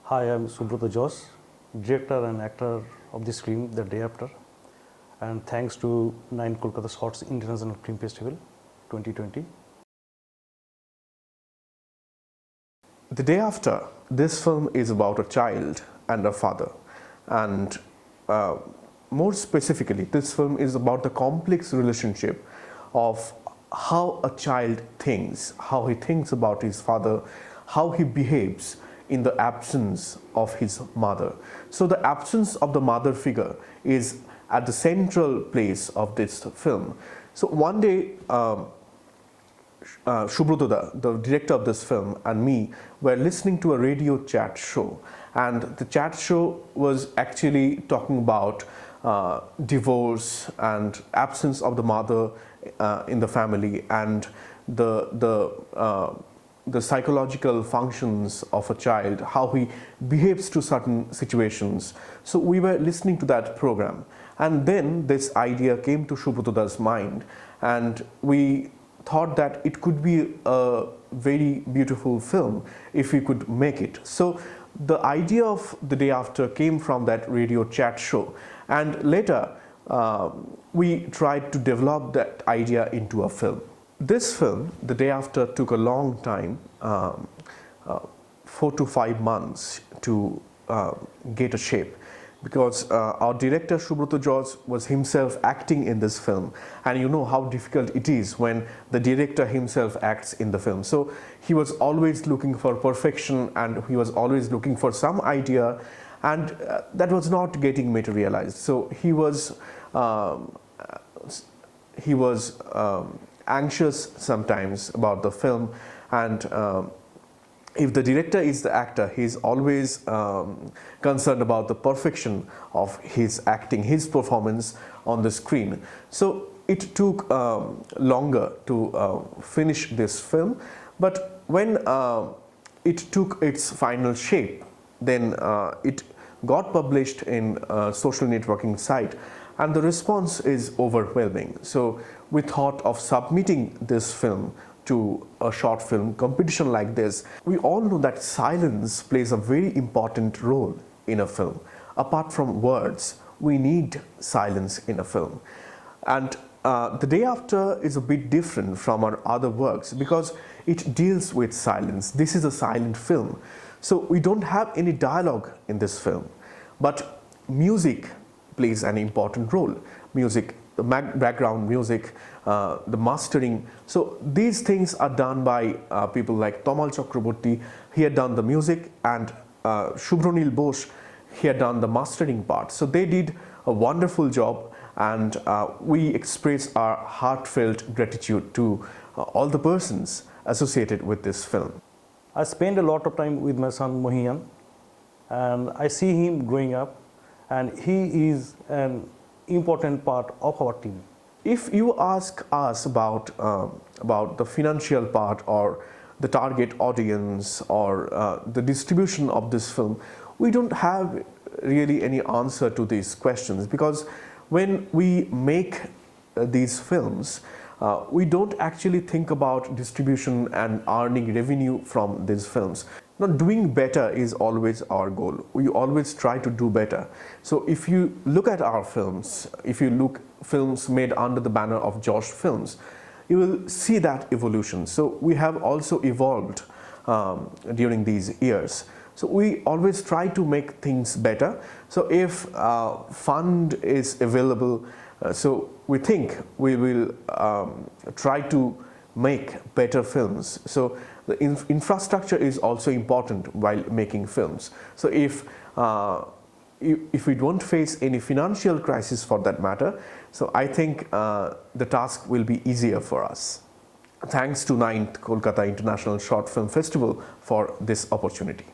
Hi, I'm SUBRATA JASH, director and actor of this film, The Day After, and thanks to 9th Kolkata Shorts International Film Festival 2020. The Day After, this film is about a child and a father, and more specifically, this film is about the complex relationship of how a child thinks, how he thinks about his father, how he behaves in the absence of his mother. So the absence of the mother figure is at the central place of this film. So one day, Subrata, the director of this film, and me were listening to a radio chat show, and the chat show was actually talking about divorce and absence of the mother in the family, and the psychological functions of a child, how he behaves to certain situations. So we were listening to that program, and then this idea came to Subrata's mind, and we thought that it could be a very beautiful film if we could make it. So the idea of The Day After came from that radio chat show, and later we tried to develop that idea into a film. This film, The Day After, took a long time, 4 to 5 months to get a shape, because our director Subrata JASH was himself acting in this film, and you know how difficult it is when the director himself acts in the film. So he was always looking for perfection, and he was always looking for some idea, and that was not getting materialized. So he was anxious sometimes about the film, and if the director is the actor, he is always concerned about the perfection of his acting, his performance on the screen. So it took longer to finish this film, but when it took its final shape, then it got published in a social networking site, and the response is overwhelming. So we thought of submitting this film to a short film competition like this. We all know that silence plays a very important role in a film. Apart from words, we need silence in a film. And The Day After is a bit different from our other works because it deals with silence. This is a silent film. So we don't have any dialogue in this film, but music plays an important role. Music, the background music, the mastering. So these things are done by people like Tamal Chakraborty. He had done the music, and Shubhranil Bose, he had done the mastering part. So they did a wonderful job, and we express our heartfelt gratitude to all the persons associated with this film. I spend a lot of time with my son Mohiyan, and I see him growing up, and he is an important part of our team. If you ask us about the financial part, or the target audience, or the distribution of this film, we don't have really any answer to these questions, because when we make these films, we don't actually think about distribution and earning revenue from these films. Now, doing better is always our goal. We always try to do better. So if you look at our films, if you look films made under the banner of JASH Films, you will see that evolution. So we have also evolved during these years. So we always try to make things better. So if fund is available, so we think we will try to make better films. So the infrastructure is also important while making films. So if we don't face any financial crisis for that matter, so I think the task will be easier for us. Thanks to 9th Kolkata International Short Film Festival for this opportunity.